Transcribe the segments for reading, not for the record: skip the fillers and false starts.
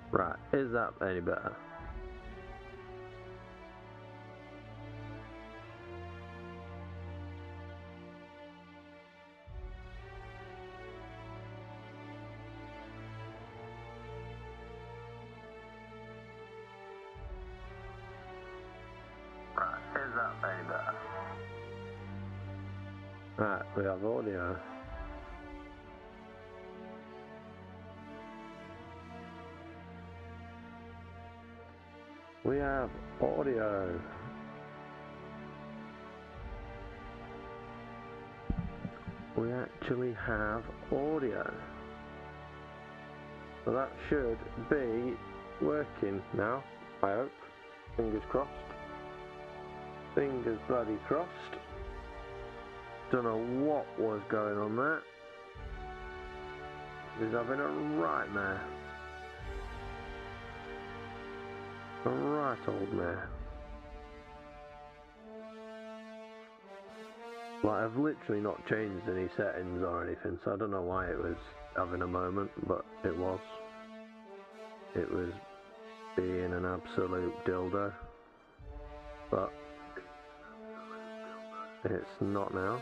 Right, is that any better? Right, is that any better? Right, we have audio. We have audio. We actually have audio. So that should be working now, I hope. Fingers crossed. Fingers bloody crossed. Don't know what was going on there. He's having a right mare. A right old mare. Like, I've literally not changed any settings or anything, so I don't know why it was having a moment, but it was. It was being an absolute dildo. But it's not now.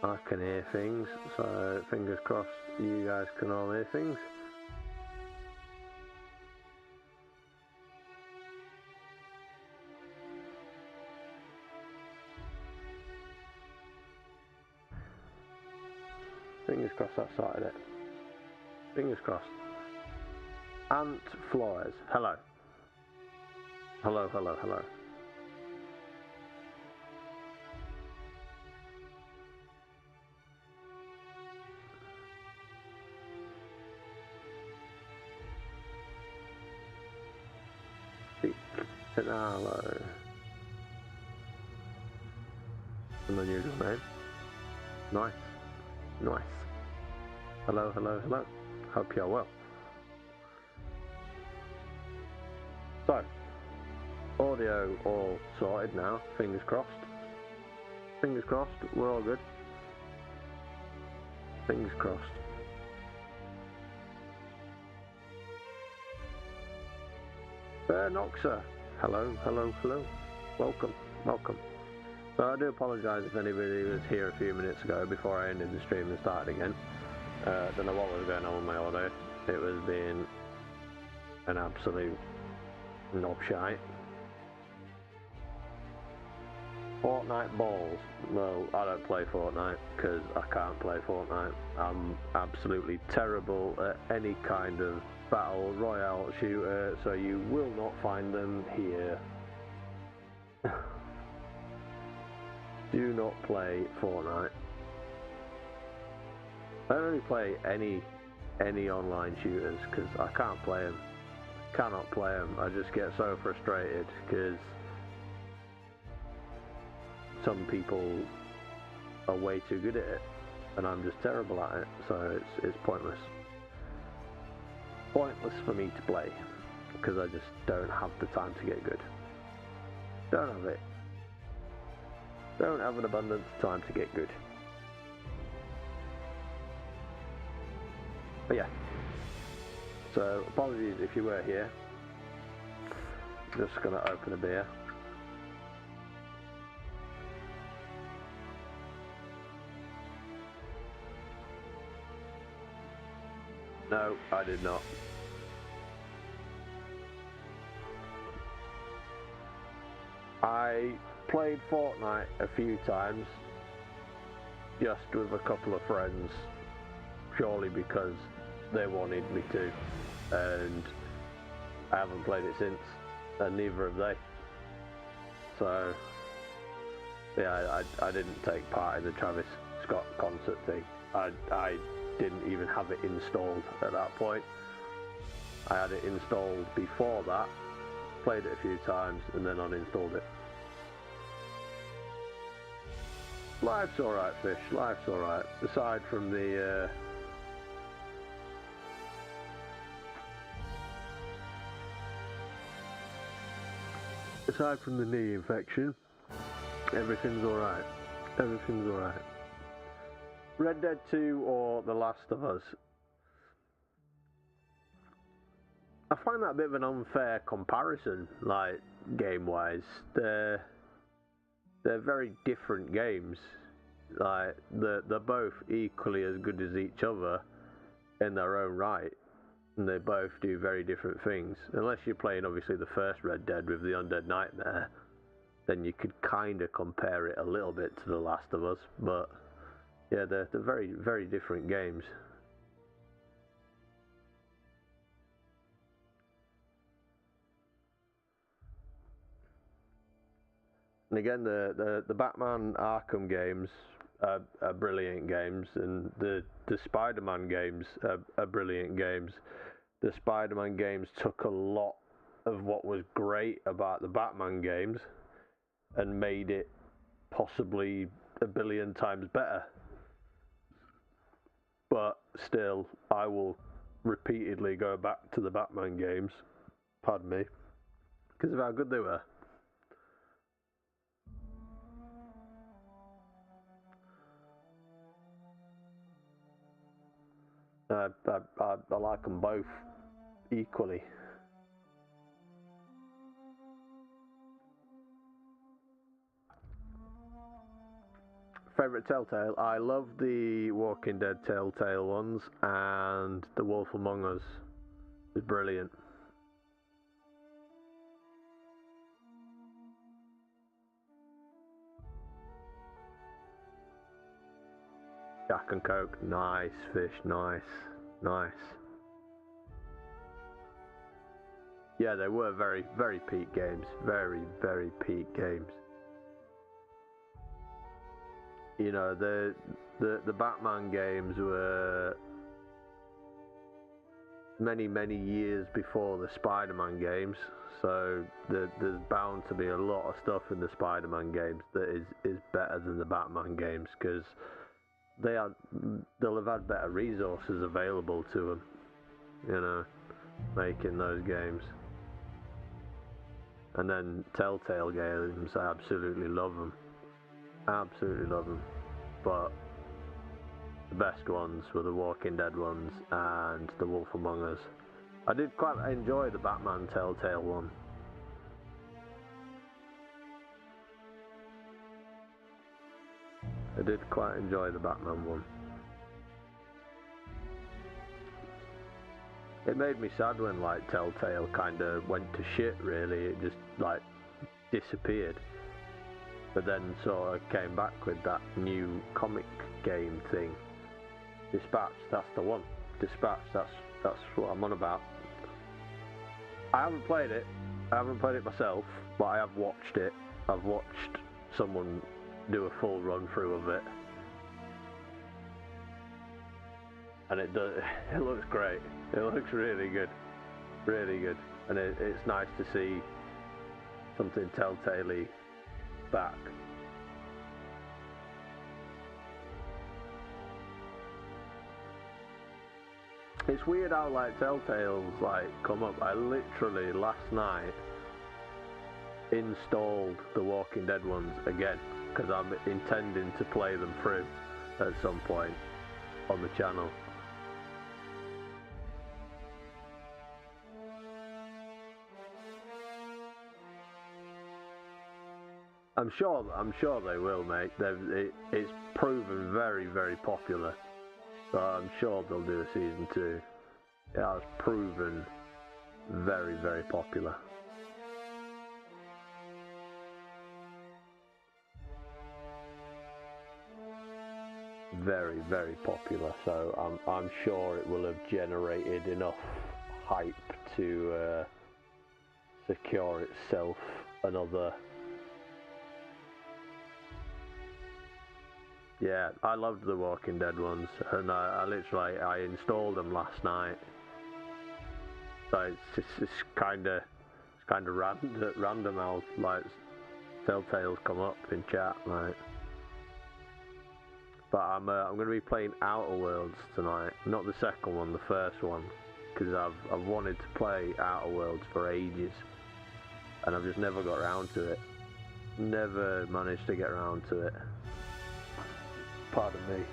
I can hear things, so fingers crossed you guys can all hear things. Fingers crossed that sorted it. Fingers crossed. Ant Flores, hello. Hello, hello, hello. Hello. An unusual name. Nice. Nice. Hello, hello, hello. Hope you're well. So, audio all sorted now. Fingers crossed. Fingers crossed. We're all good. Fingers crossed. Noxa. Hello, hello, hello. Welcome, welcome. So I do apologise if anybody was here a few minutes ago before I ended the stream and started again. Don't know what was going on with my audio. It was being an absolute knobshite. Fortnite balls. Well, I don't play Fortnite because I can't play Fortnite. I'm absolutely terrible at any kind of battle royale shooter, so you will not find them here. Do not play Fortnite. I don't really play any online shooters because I can't play them. Cannot play them. I just get so frustrated because some people are way too good at it and I'm just terrible at it, so it's pointless. Pointless for me to play because I just don't have the time to get good. Don't have it. Don't have an abundance of time to get good. But yeah. So apologies if you were here. Just gonna open a beer. No, I did not. I played Fortnite a few times, just with a couple of friends, purely because they wanted me to, and I haven't played it since, and neither have they. So, yeah, I didn't take part in the Travis Scott concert thing. I didn't even have it installed at that point. I had it installed before that, played it a few times, and then uninstalled it. Life's alright, Fish. Life's alright. Aside from the knee infection, everything's alright. Everything's alright. Red Dead 2 or The Last of Us. I find that a bit of an unfair comparison, like, game-wise. They're very different games. Like, they're both equally as good as each other in their own right. And they both do very different things. Unless you're playing, obviously, the first Red Dead with the Undead Nightmare, then you could kind of compare it a little bit to The Last of Us. But, yeah, they're very, very different games. And again, the Batman Arkham games are brilliant games, and the Spider-Man games are brilliant games. The Spider-Man games took a lot of what was great about the Batman games and made it possibly a billion times better. But still, I will repeatedly go back to the Batman games, pardon me, because of how good they were. I like them both equally. Favorite Telltale? I love the Walking Dead Telltale ones, and The Wolf Among Us is brilliant. Jack and Coke, nice fish, nice. Yeah, they were very, very peak games. Very, very peak games. You know, the Batman games were many years before the Spider-Man games, so there's bound to be a lot of stuff in the Spider-Man games that is better than the Batman games, because they'll have had better resources available to them, you know, making those games. And then Telltale games, I absolutely love them. But the best ones were the Walking Dead ones and The Wolf Among Us. I did quite enjoy the Batman Telltale one. I did quite enjoy the Batman one. It made me sad when, like, Telltale kind of went to shit, really. It just, like, disappeared. But then sort of came back with that new comic game thing. Dispatch, that's the one. Dispatch, that's what I'm on about. I haven't played it myself, but I have watched it. I've watched someone do a full run through of it. And it looks great. It looks really good. And it's nice to see something Telltale-y back. It's weird how, like, Telltale's, like, come up. I literally last night installed the Walking Dead ones again, because I'm intending to play them through at some point on the channel. I'm sure they will, mate. It's proven very, very popular, so I'm sure they'll do a season 2. It has proven very, very popular. Very, very popular. So I'm sure it will have generated enough hype to secure itself another. Yeah, I loved the Walking Dead ones, and I literally installed them last night. So it's kind of random how, like, Telltale's come up in chat, like. But I'm going to be playing Outer Worlds tonight, not the second one, the first one, because I've wanted to play Outer Worlds for ages, and I've just never got around to it. Never managed to get around to it. Pardon me.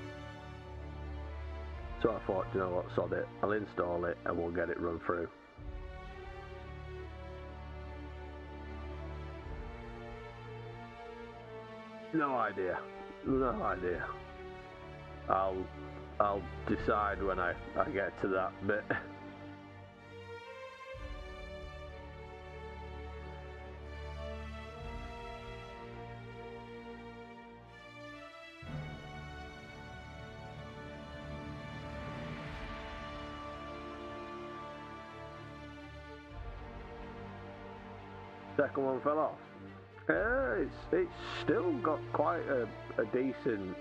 So I thought, you know what, sod it, I'll install it and we'll get it run through. No idea. No idea. I'll decide when I get to that bit. Second one fell off. It's still got quite a decent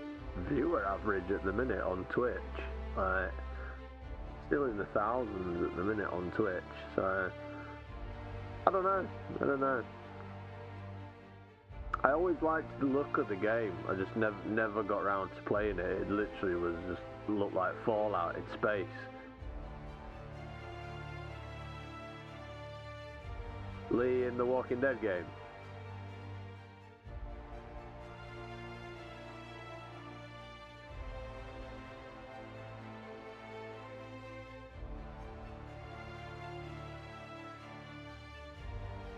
viewer average at the minute on Twitch. Still in the thousands at the minute on Twitch. So I don't know. I always liked the look of the game. I just never got around to playing it. It literally was just looked like Fallout in space. Lee in the Walking Dead game.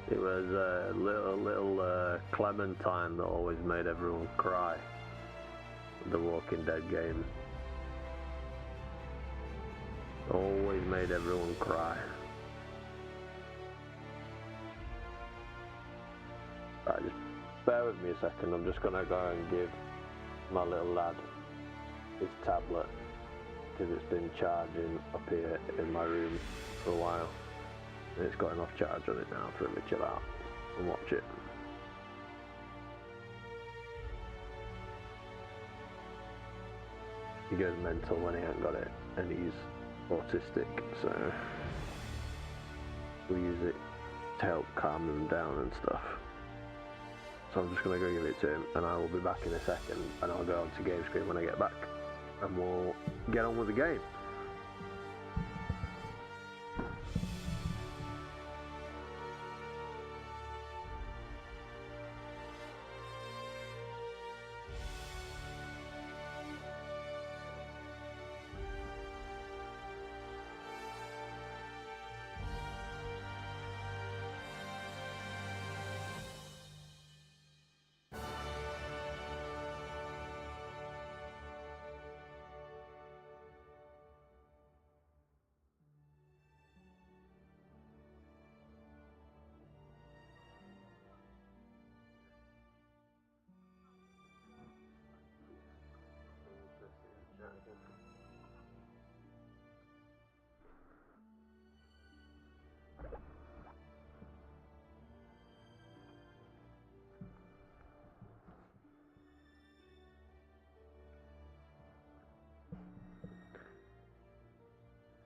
It was a little Clementine that always made everyone cry. The Walking Dead game. Always made everyone cry. Right, just bear with me a second. I'm just gonna go and give my little lad his tablet because it's been charging up here in my room for a while. And it's got enough charge on it now for him to chill out and watch it. He goes mental when he ain't got it, and he's autistic, so we use it to help calm him down and stuff. So I'm just going to go give it to him, and I will be back in a second, and I'll go on to game screen when I get back, and we'll get on with the game.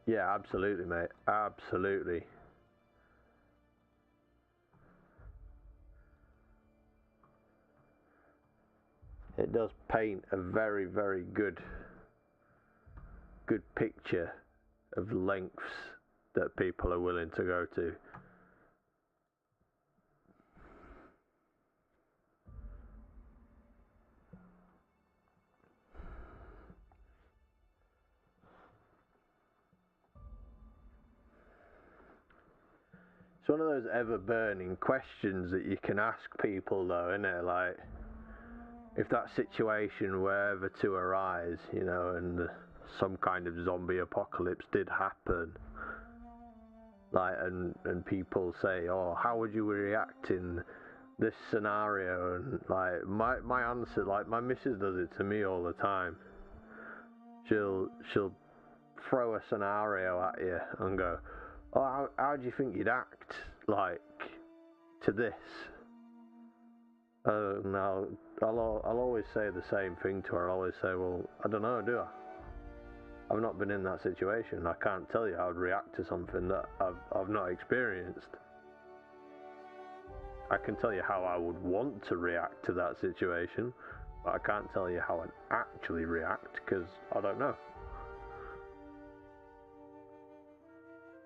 Yeah, absolutely, mate. Absolutely. It does paint a very, very good picture of lengths that people are willing to go to. It's one of those ever-burning questions that you can ask people, though, isn't it? Like, if that situation were ever to arise, you know, and some kind of zombie apocalypse did happen, like, and people say, oh, how would you react in this scenario? And like, my answer, like, my missus does it to me all the time. She'll throw a scenario at you and go, oh, how do you think you'd act, like, to this? Now, I'll always say the same thing to her. I'll always say, well, I don't know, do I? I've not been in that situation. I can't tell you how I'd react to something that I've not experienced. I can tell you how I would want to react to that situation, but I can't tell you how I'd actually react because I don't know.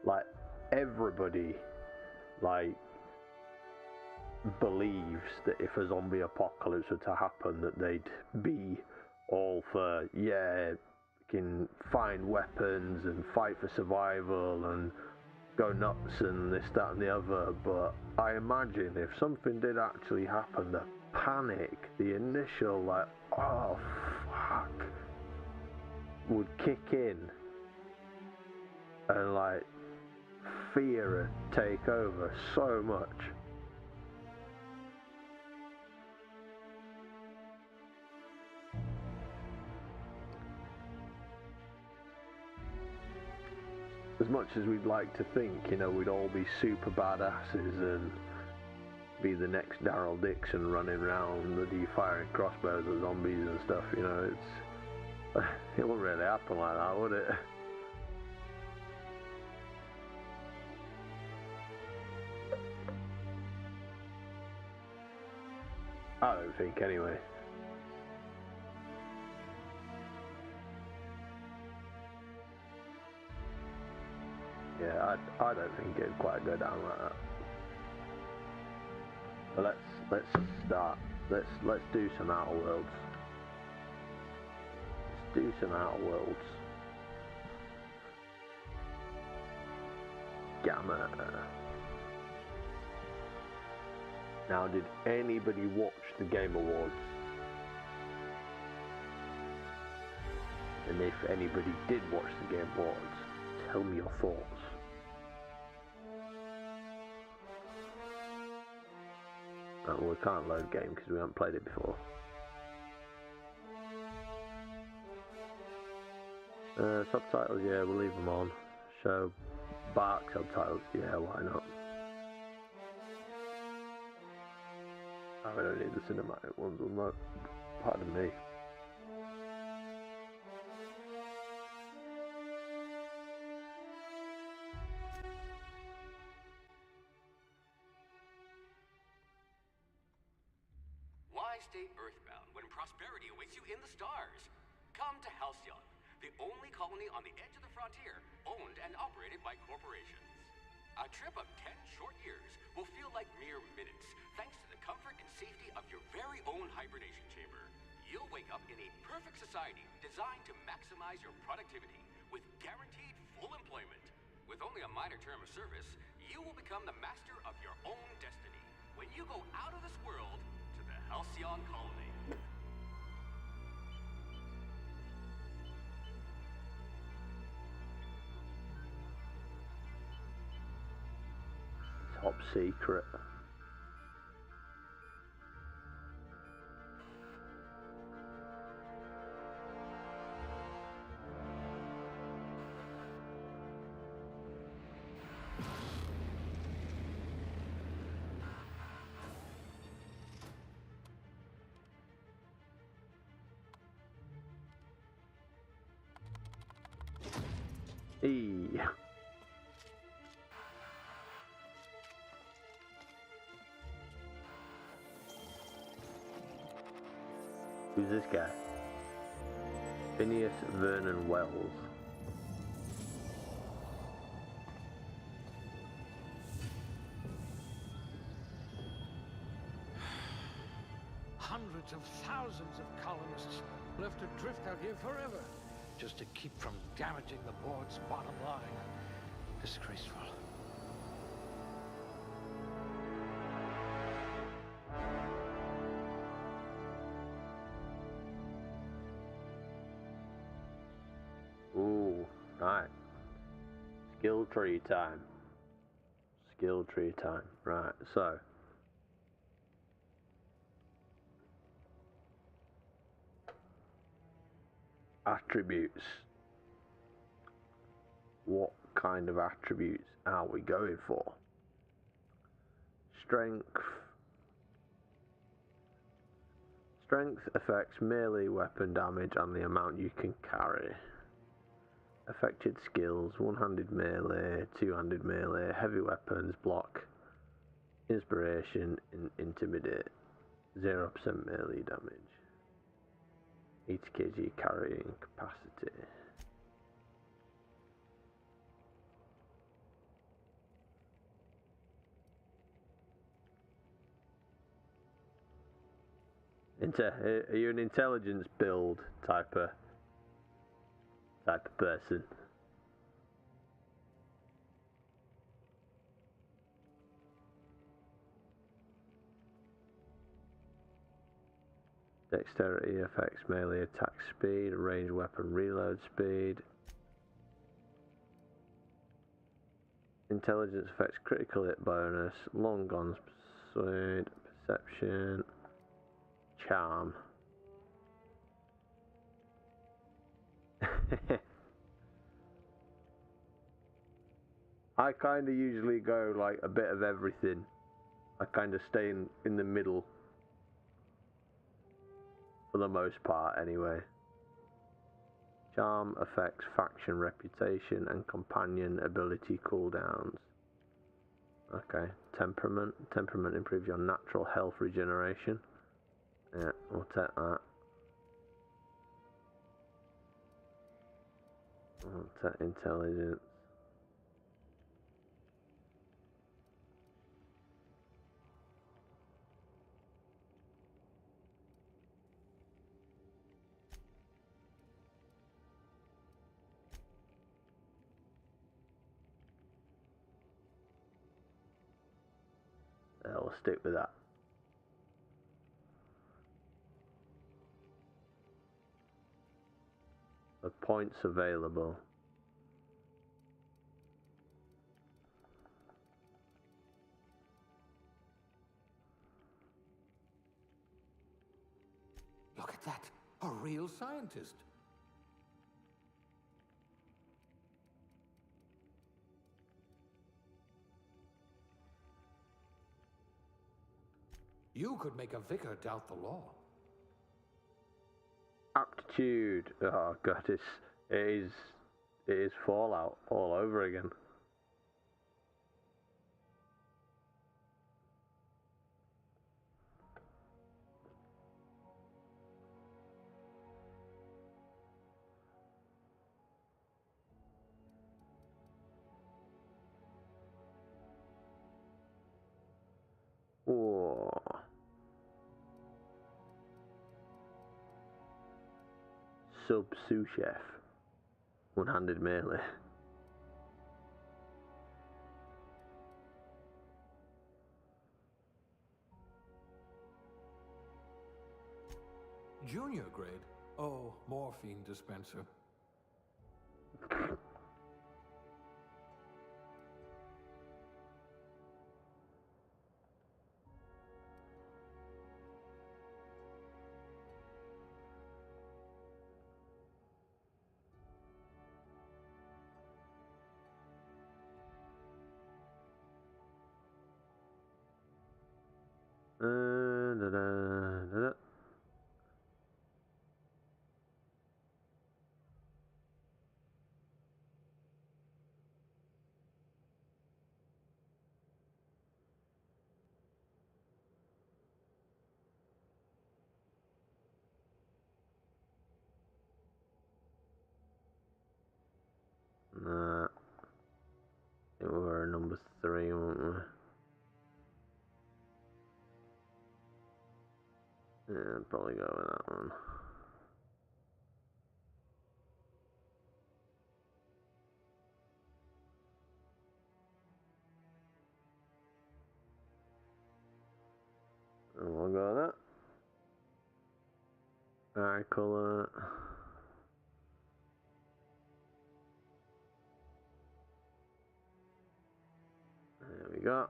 Like, everybody, like, believes that if a zombie apocalypse were to happen, that they'd be all for, yeah, fucking find weapons and fight for survival and go nuts and this, that and the other, but I imagine if something did actually happen, the panic, the initial like, oh fuck, would kick in and like fear would take over so much. As much as we'd like to think, you know, we'd all be super badasses and be the next Daryl Dixon running around the firing crossbows at zombies and stuff, you know, it wouldn't really happen like that, would it? I don't think, anyway. Yeah, I don't think it'd quite go down like that. But let's start. Let's do some Outer Worlds. Let's do some Outer Worlds. Gamma. Now, did anybody watch the Game Awards? And if anybody did watch the Game Awards, tell me your thoughts. We can't load game because we haven't played it before. Subtitles, yeah, we'll leave them on. Show Bark subtitles, yeah, why not? Oh, we don't need the cinematic ones, will not. Pardon me. Stay earthbound when prosperity awaits you in the stars. Come to Halcyon, the only colony on the edge of the frontier, owned and operated by corporations. A trip of 10 short years will feel like mere minutes, thanks to the comfort and safety of your very own hibernation chamber. You'll wake up in a perfect society designed to maximize your productivity with guaranteed full employment. With only a minor term of service, you will become the master of your own destiny when you go out of this world to the Halcyon colony. Top secret. E. Who's this guy? Phineas Vernon Wells. Hundreds of thousands of colonists left adrift out here forever, just to keep from damaging the board's bottom line. Disgraceful. Ooh, right. Skill tree time. Skill tree time. Right, so. Attributes. What kind of attributes are we going for? Strength. Strength affects melee weapon damage and the amount you can carry. Affected skills, one-handed melee, two-handed melee, heavy weapons, block, inspiration, intimidate, 0% melee damage. 80 kg carrying capacity. Are you an intelligence build type of? type of person. Dexterity affects melee attack speed, range weapon reload speed. Intelligence affects critical hit bonus, long guns, persuade, perception, charm. I kind of usually go like a bit of everything. I kind of stay in the middle. For the most part, anyway. Charm affects faction reputation and companion ability cooldowns. Okay. Temperament. Temperament improves your natural health regeneration. Yeah, we'll take that. We'll take intelligence. We'll stick with that. The points available. Look at that. A real scientist. You could make a vicar doubt the law. Aptitude. Oh god, it is Fallout all over again. Oh. Sous chef. One-handed melee. Junior grade? Oh, morphine dispenser. Da, da, da, da. Nah. I think we were number 3, weren't we? Yeah, I'd probably go with that one. And we'll go with that. Eye colour. There we go.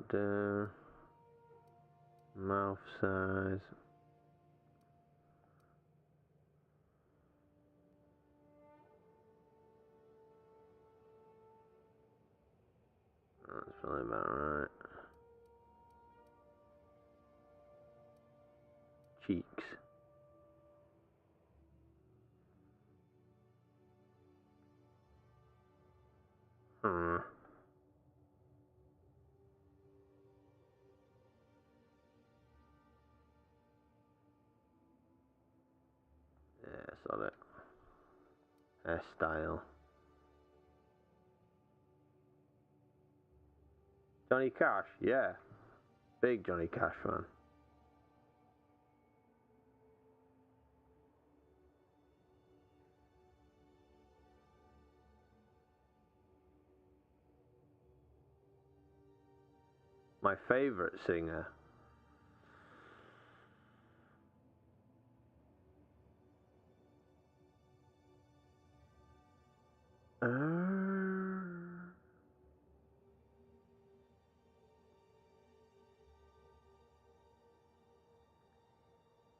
that do? Mouth size. That's probably about right. Cheeks. Hmm. Yeah, saw it. Hairstyle. Johnny Cash, yeah. Big Johnny Cash fan. My favorite singer.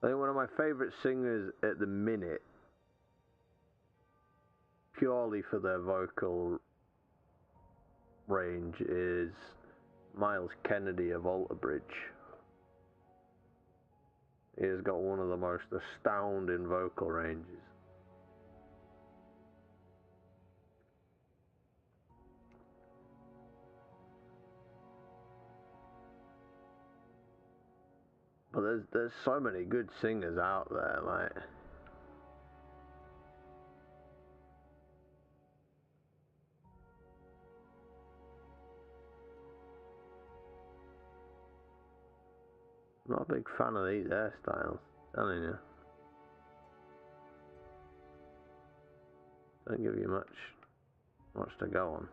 I think one of my favorite singers at the minute, purely for their vocal range, is Miles Kennedy of Alter Bridge. He has got one of the most astounding vocal ranges. But there's so many good singers out there, like. I'm not a big fan of these hairstyles, telling you. Don't give you much to go on.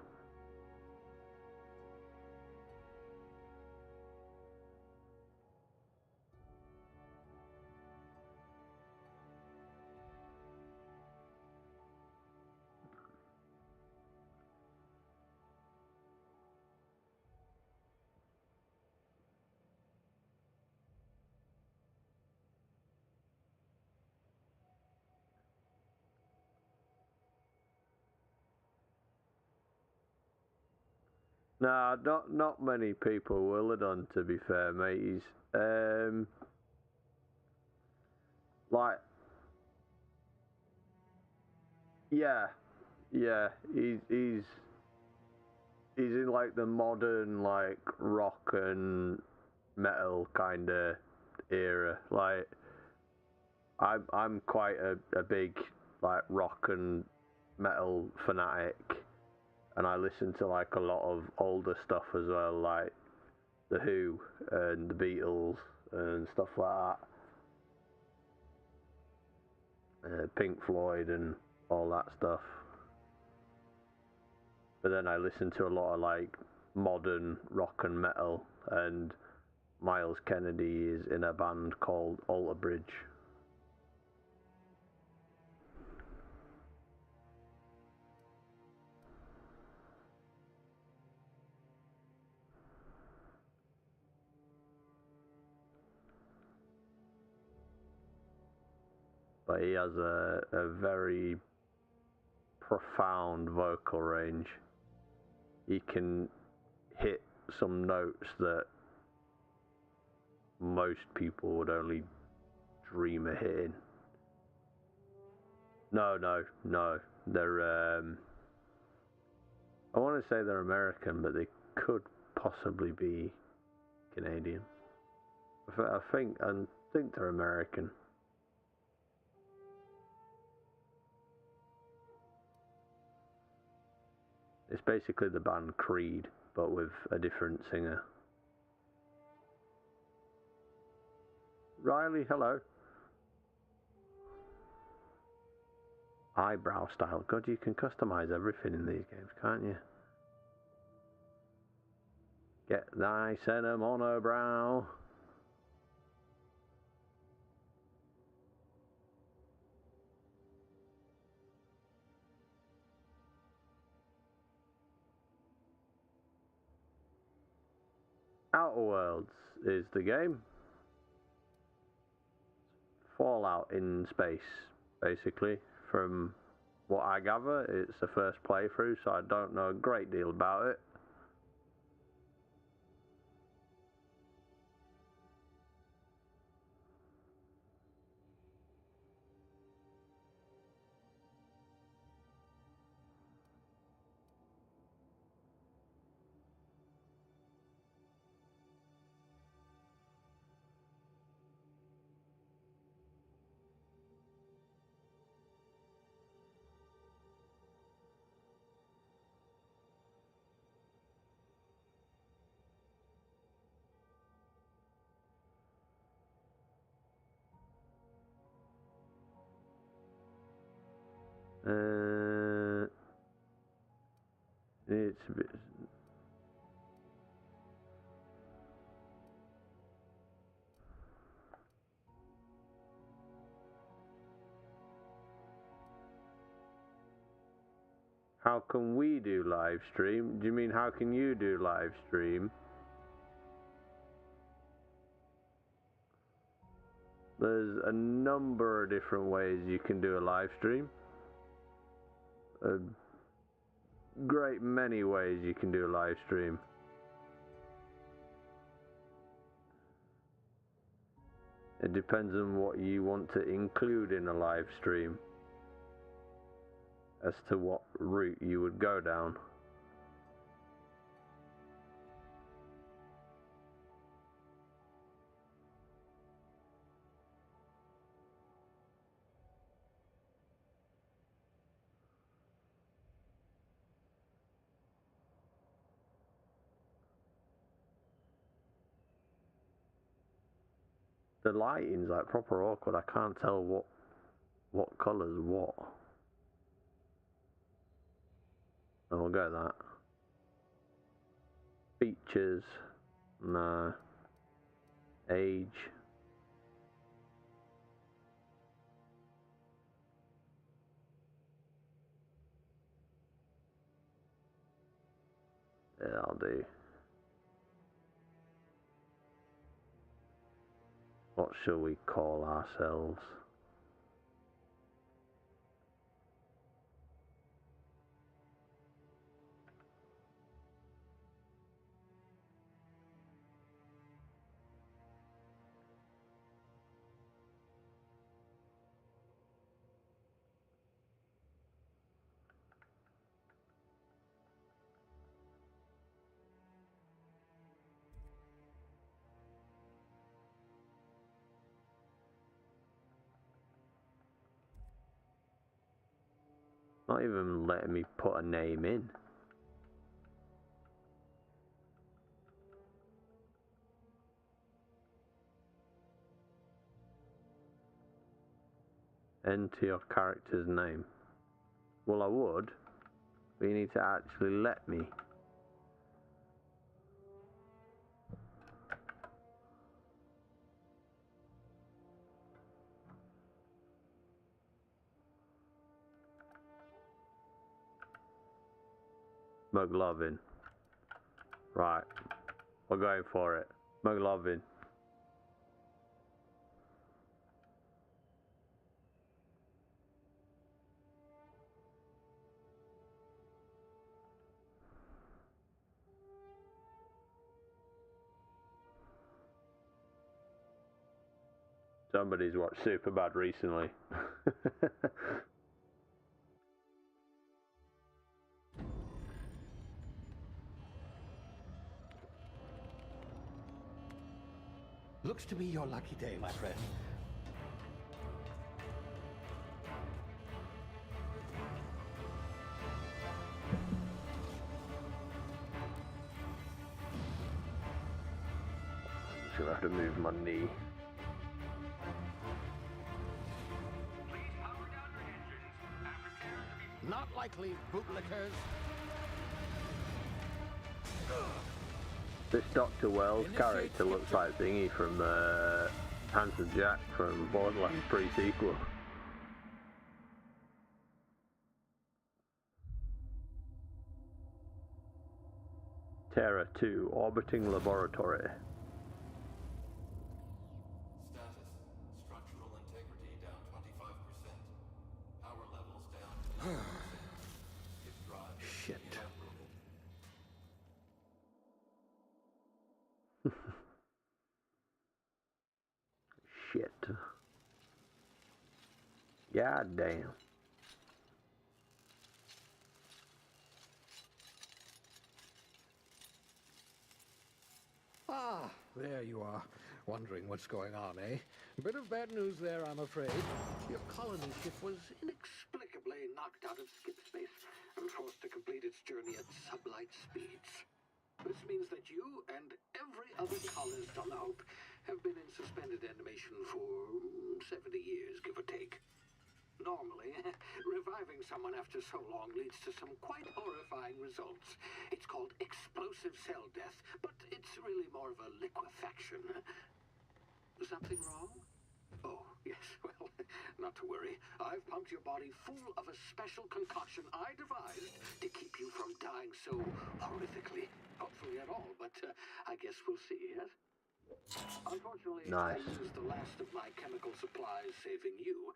Nah, not many people will have done, to be fair, mateys. Like, yeah, he's in like the modern like rock and metal kind of era. Like, I'm quite a big like rock and metal fanatic, and I listen to like a lot of older stuff as well, like The Who and the Beatles and stuff like that, Pink Floyd and all that stuff. But then I listen to a lot of like modern rock and metal, and Miles Kennedy is in a band called Alter Bridge. But he has a very profound vocal range. He can hit some notes that most people would only dream of hitting. No. They're I want to say they're American, but they could possibly be Canadian. I think they're American. It's basically the band Creed, but with a different singer. Riley, hello. Eyebrow style. God, you can customize everything in these games, can't you? Get thy cinnamon-o-brow. Outer Worlds is the game. Fallout in space, basically. From what I gather, it's the first playthrough, so I don't know a great deal about it. It's a bit... How can we do live stream? Do you mean how can you do live stream? There's a number of different ways you can do a live stream. A great many ways you can do a live stream. It depends on what you want to include in a live stream as to what route you would go down. The lighting's like proper awkward. I can't tell what colour's what. Oh, we'll go that. Features. No. Age. Yeah, I'll do. What shall we call ourselves? Not even letting me put a name in. Enter your character's name. Well, I would, but you need to actually let me. McLovin. Right. We're going for it. McLovin. Somebody's watched Superbad recently. Looks to be your lucky day, my friend. I'm gonna have to move my knee. Not likely, bootlickers. This Dr. Wells character looks like Thingy from Handsome Jack from Borderlands pre-sequel. Terra 2, orbiting laboratory. Status. Structural integrity down 25%. Power levels down 10%. Hip drive Shit. evaporated. Shit. God damn. Ah, there you are. Wondering what's going on, eh? Bit of bad news there, I'm afraid. Your colony ship was inexplicably knocked out of skip space and forced to complete its journey at sublight speeds. This means that you and every other colonist on the Hope have been in suspended animation for 70 years, give or take. Normally, reviving someone after so long leads to some quite horrifying results. It's called explosive cell death, but it's really more of a liquefaction. Something wrong? Oh, yes, well, not to worry. I've pumped your body full of a special concoction I devised to keep you from dying so horrifically. Hopefully at all, but I guess we'll see, yes? Unfortunately, Nice. I used the last of my chemical supplies saving you.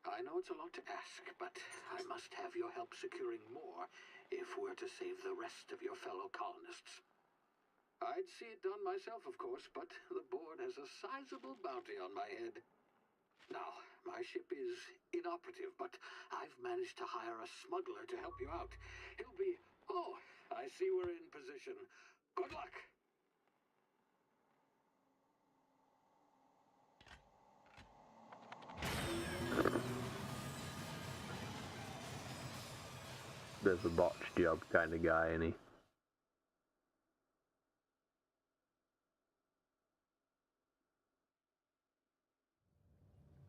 I know it's a lot to ask, but I must have your help securing more if we're to save the rest of your fellow colonists. I'd see it done myself, of course, but the board has a sizable bounty on my head. Now, my ship is inoperative, but I've managed to hire a smuggler to help you out. He'll be... Oh, I see we're in position. Good luck! There's a botch job kind of guy, ain't he?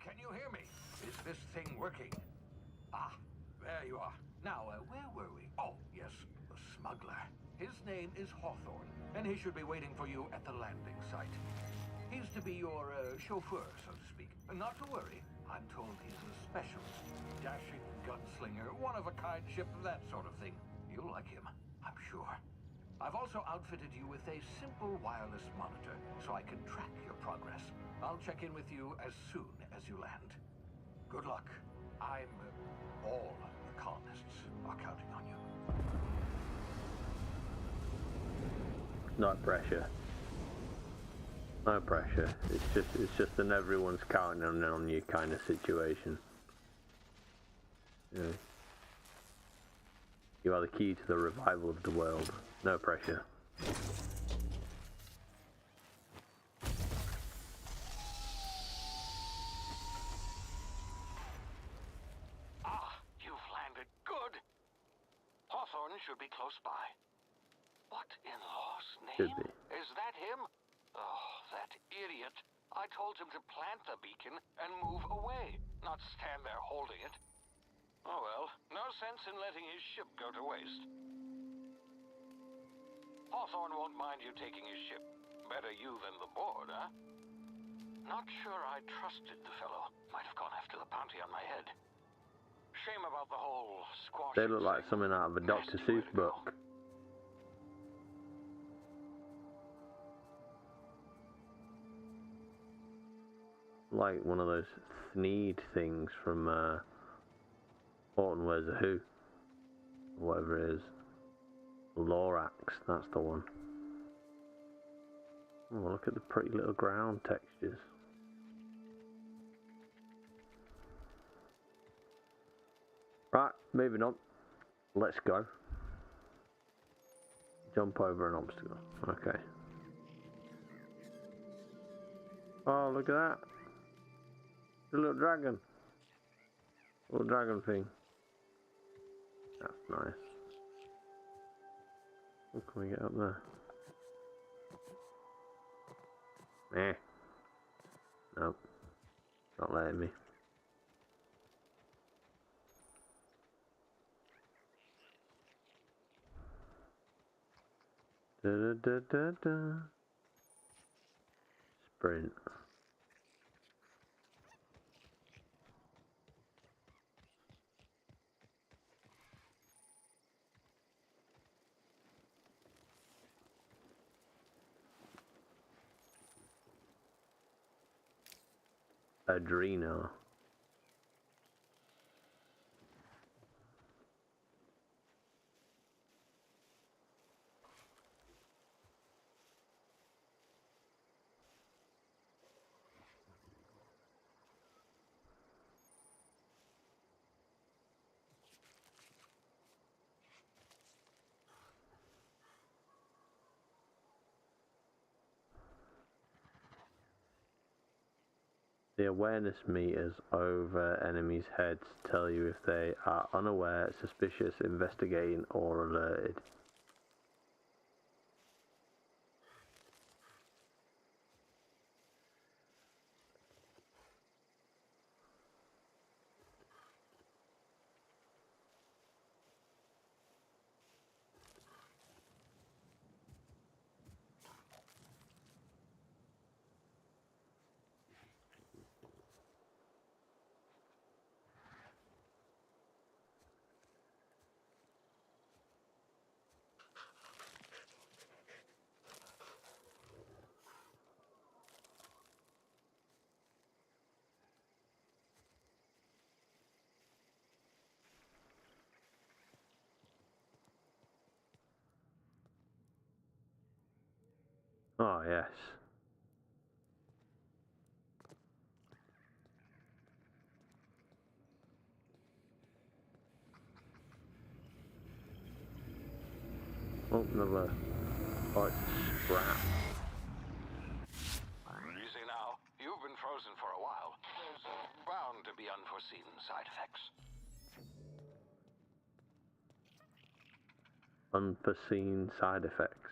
Can you hear me? Is this thing working? Ah, there you are. Now, where were we? Oh, yes, the smuggler. His name is Hawthorne, and he should be waiting for you at the landing site. He's to be your chauffeur, so to speak. Not to worry. I'm told he's a specialist. Dashing gunslinger, one-of-a-kind ship, that sort of thing. You'll like him, I'm sure. I've also outfitted you with a simple wireless monitor, so I can track your progress. I'll check in with you as soon as you land. Good luck. All the colonists are counting on you. No pressure. No pressure. It's just an everyone's counting on you kind of situation. You know, you are the key to the revival of the world. No pressure. You've landed good. Hawthorne should be close by. What in law's Should name? be. Is that him? Oh, that idiot. I told him to plant the beacon and move away, not stand there holding it. Oh well, no sense in letting his ship go to waste. Hawthorne won't mind you taking his ship. Better you than the board, huh? Not sure I trusted the fellow. Might have gone after the bounty on my head. Shame about the whole squash. They look like something out of a Dr. Seuss book. Like one of those Sneed things from Horton Wears a Who. Whatever it is. Lorax, that's the one. Oh, look at the pretty little ground textures. Right, moving on. Let's go. Jump over an obstacle. Okay. Oh, look at that. The little dragon. Little dragon thing. That's nice. How can we get up there? Eh. Nope. Not letting me. Da da da da da. Sprint. Adreno. The awareness meters over enemies' heads tell you if they are unaware, suspicious, investigating, or alerted. Oh, yes. Oh, another. Oh, it's a scrap. Easy now. You've been frozen for a while. There's bound to be unforeseen side effects. Unforeseen side effects.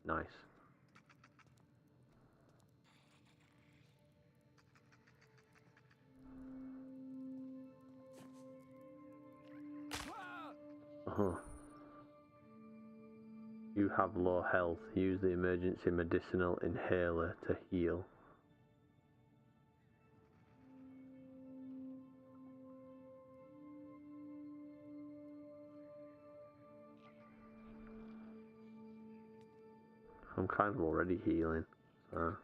Nice. Uh-huh. You have low health. Use the emergency medicinal inhaler to heal. I'm kind of already healing, so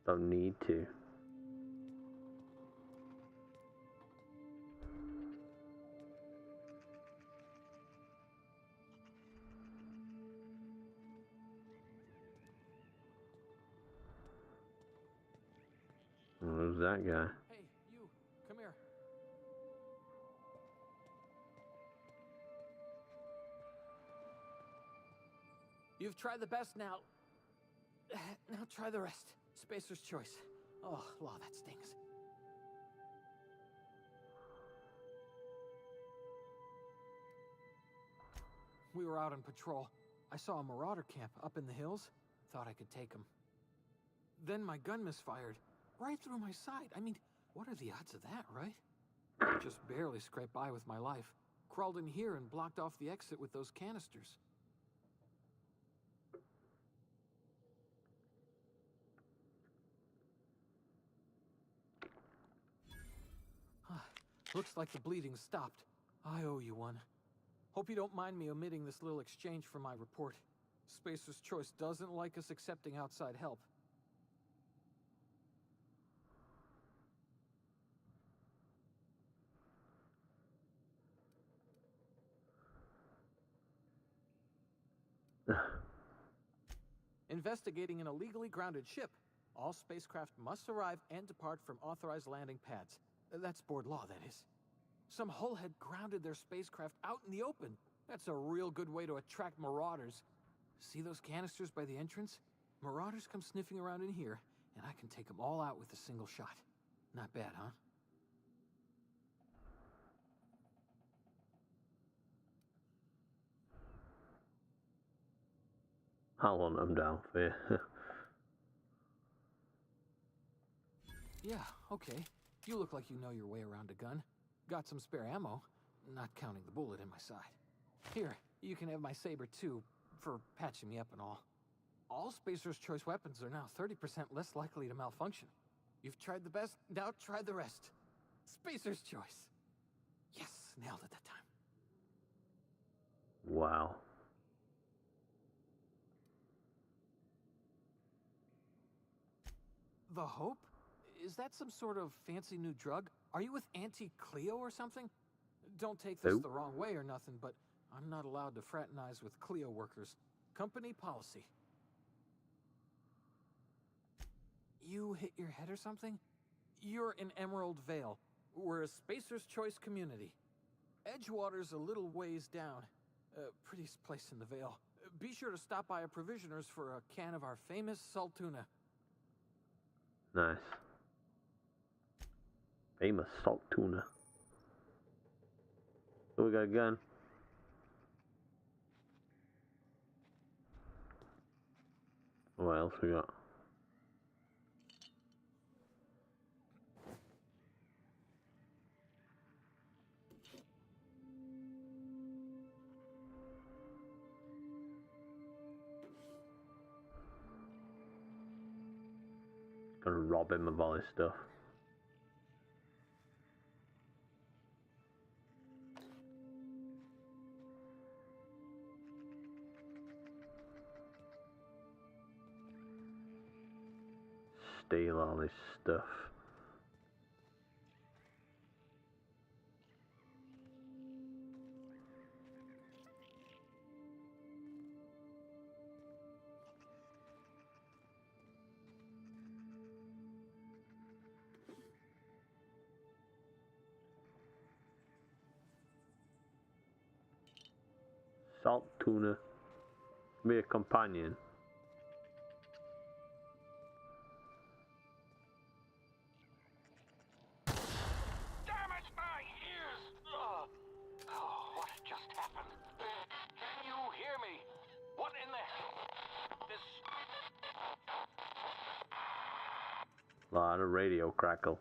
don't need to. Who's that guy? Hey, you, come here. You've tried the best now. Now try the rest. Spacer's choice. Oh, law, that stings. We were out on patrol. I saw a marauder camp up in the hills. Thought I could take him. Then my gun misfired. Right through my side. I mean, what are the odds of that, right? Just barely scraped by with my life. Crawled in here and blocked off the exit with those canisters. Looks like the bleeding stopped. I owe you one. Hope you don't mind me omitting this little exchange from my report. Spacer's Choice doesn't like us accepting outside help. Investigating an illegally grounded ship. All spacecraft must arrive and depart from authorized landing pads. That's board law, that is. Some hull had grounded their spacecraft out in the open. That's a real good way to attract marauders. See those canisters by the entrance? Marauders come sniffing around in here, and I can take them all out with a single shot. Not bad, huh? I'll hunt them down for you. Yeah, okay. You look like you know your way around a gun. Got some spare ammo, not counting the bullet in my side. Here, you can have my saber too, for patching me up and all. All Spacer's Choice weapons are now 30% less likely to malfunction. You've tried the best, now try the rest. Spacer's Choice. Yes, nailed it that time. Wow. The Hope? Is that some sort of fancy new drug? Are you with Auntie Cleo or something? Don't take this the wrong way or nothing, but I'm not allowed to fraternize with Cleo workers. Company policy. You hit your head or something? You're in Emerald Vale. We're a Spacer's Choice community. Edgewater's a little ways down. Prettiest place in the Vale. Be sure to stop by a Provisioners for a can of our famous salt tuna. Nice. Famous salt tuna. So we got a gun. What else we got? Gonna rob him of all his stuff. Steal all his stuff. Salt tuna. Be a companion. Damn it, my ears! Oh, what just happened? Can you hear me? What in the hell? This... Lot of radio crackle.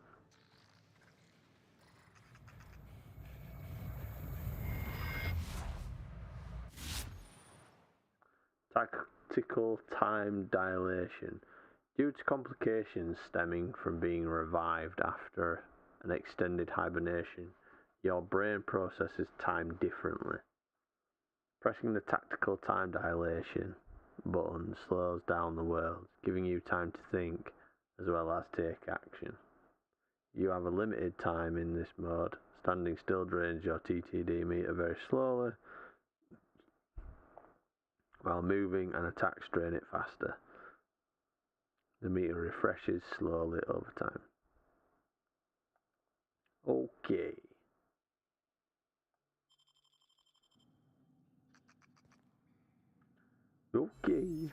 Tactical time dilation. Due to complications stemming from being revived after an extended hibernation, your brain processes time differently. Pressing the tactical time dilation button slows down the world, giving you time to think as well as take action. You have a limited time in this mode. Standing still drains your TTD meter very slowly, while moving and attacks drain it faster. The meter refreshes slowly over time. Okay. Okay.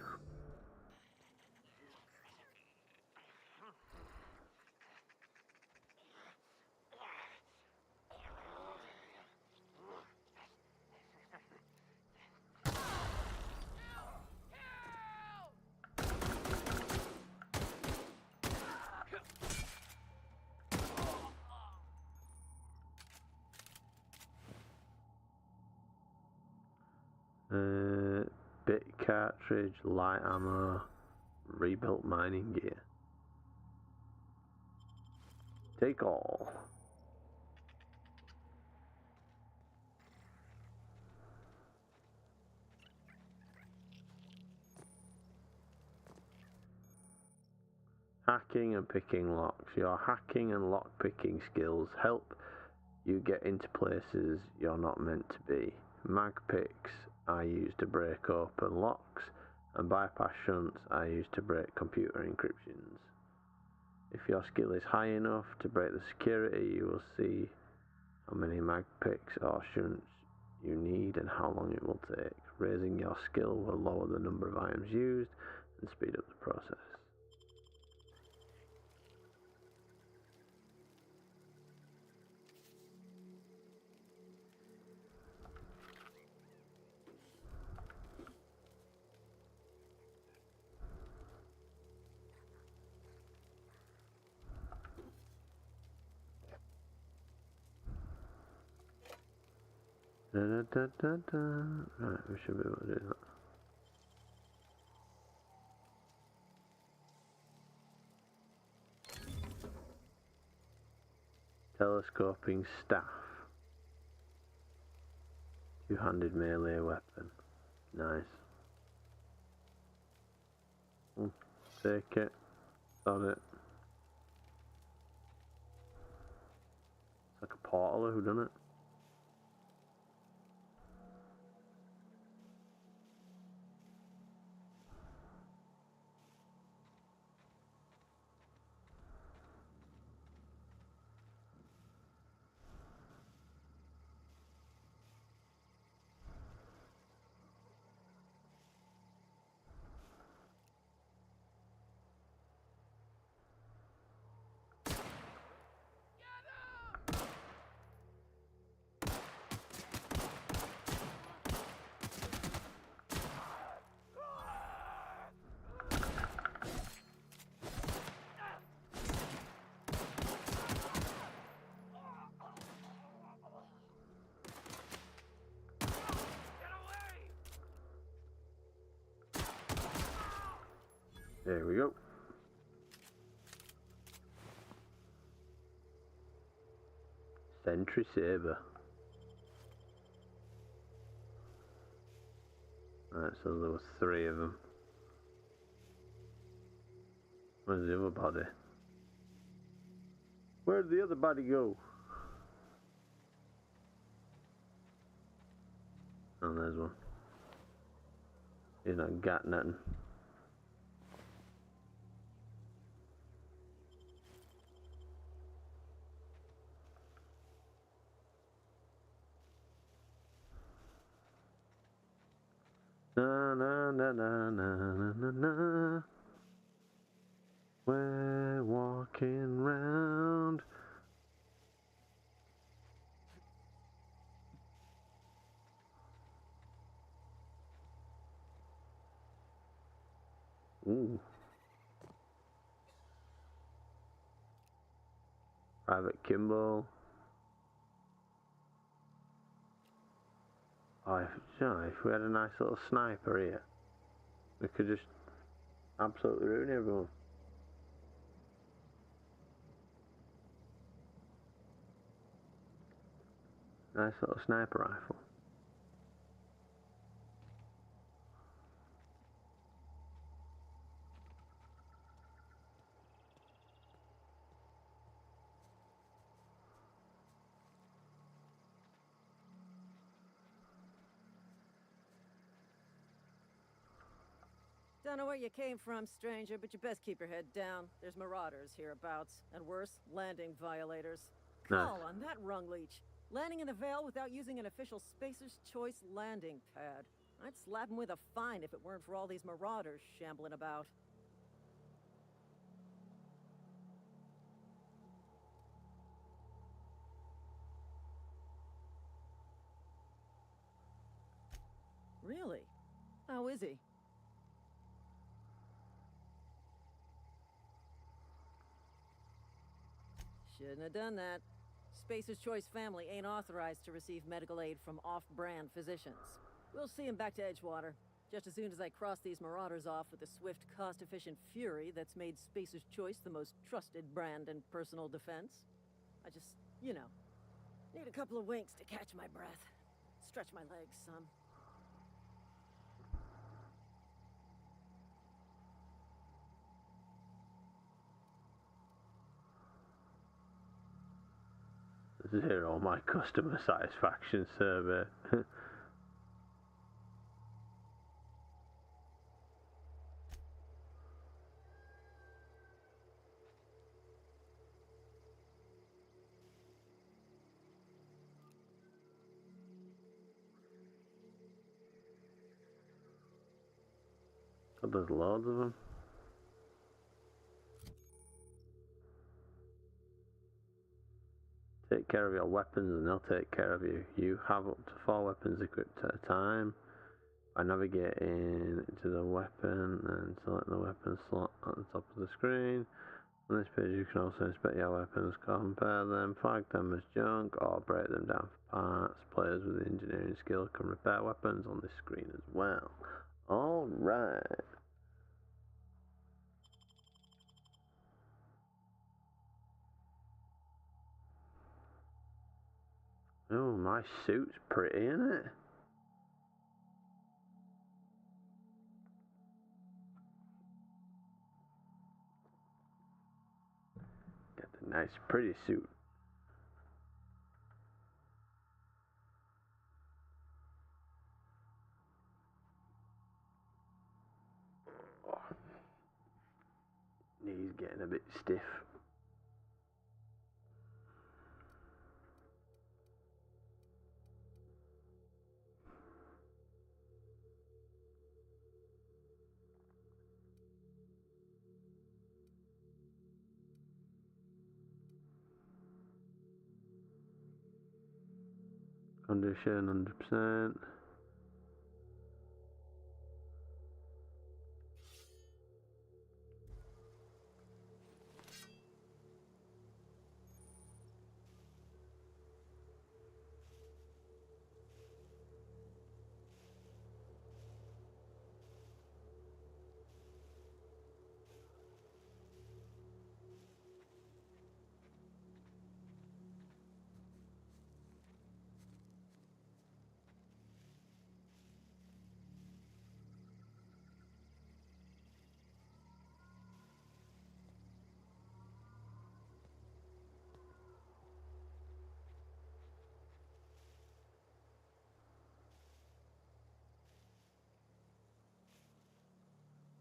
Bit cartridge, light ammo, rebuilt mining gear. Take all. Hacking and picking locks. Your hacking and lock picking skills help you get into places you're not meant to be. Mag picks I use to break open locks, and bypass shunts I use to break computer encryptions. If your skill is high enough to break the security, you will see how many mag picks or shunts you need and how long it will take. Raising your skill will lower the number of items used and speed up the process. Right, we should be able to do that. Telescoping staff. Two-handed melee weapon. Nice. Take it. Got it. Portal who done it. There we go. Sentry Saber. Right, so there were 3 of them. Where's the other body? Where'd the other body go? Oh, there's one. He's not got nothing. Na na na na na na na na. We're walking round. Ooh. Private Kimball. Oh, if we had a nice little sniper here, we could just absolutely ruin everyone. Nice little sniper rifle. Don't know where you came from, stranger, but you best keep your head down. There's marauders hereabouts, and worse, landing violators. Nice. Call on that rung leech. Landing in the Vale without using an official Spacer's Choice landing pad. I'd slap him with a fine if it weren't for all these marauders shambling about. Really? How is he? Shouldn't have done that. Spacer's Choice family ain't authorized to receive medical aid from off-brand physicians. We'll see him back to Edgewater, just as soon as I cross these marauders off with the swift, cost-efficient fury that's made Spacer's Choice the most trusted brand in personal defense. I just, you know, need a couple of winks to catch my breath. Stretch my legs some. Zero my customer satisfaction survey. God, there's loads of them. Take care of your weapons and they'll take care of you. You have up to 4 weapons equipped at a time. By navigating to the weapon and select the weapon slot at the top of the screen. On this page you can also inspect your weapons, compare them, flag them as junk or break them down for parts. Players with engineering skill can repair weapons on this screen as well. Alright. Oh, my suit's pretty, isn't it? Got the nice, pretty suit. getting a bit stiff. Condition 100%.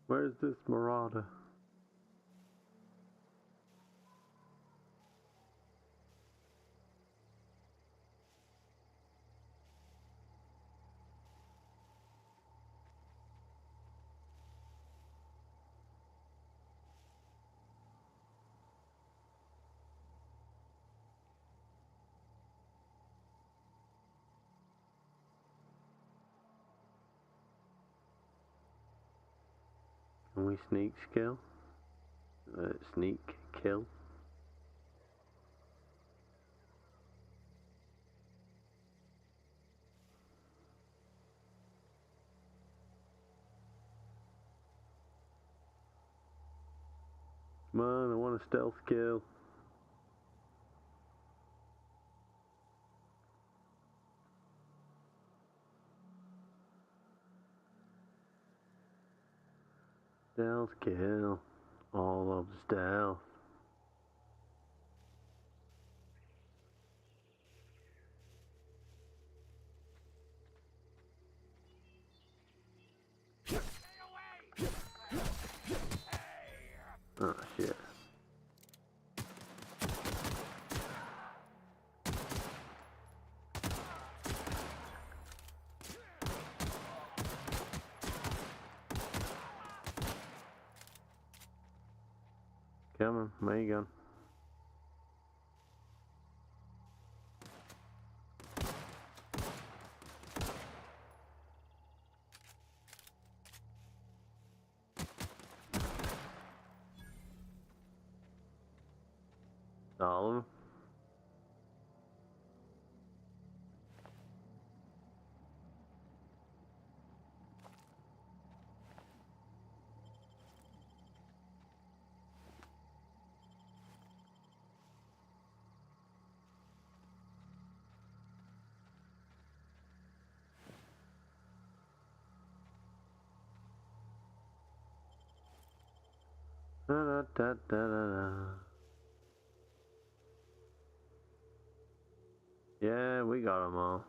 Where's this Marauder? Can we sneak skill? Sneak kill? Come on, I want a stealth kill. Stealth kill. All of the stealth. Oh shit. Come on, where you going? All of them? Da da da da da. Yeah, we got them all.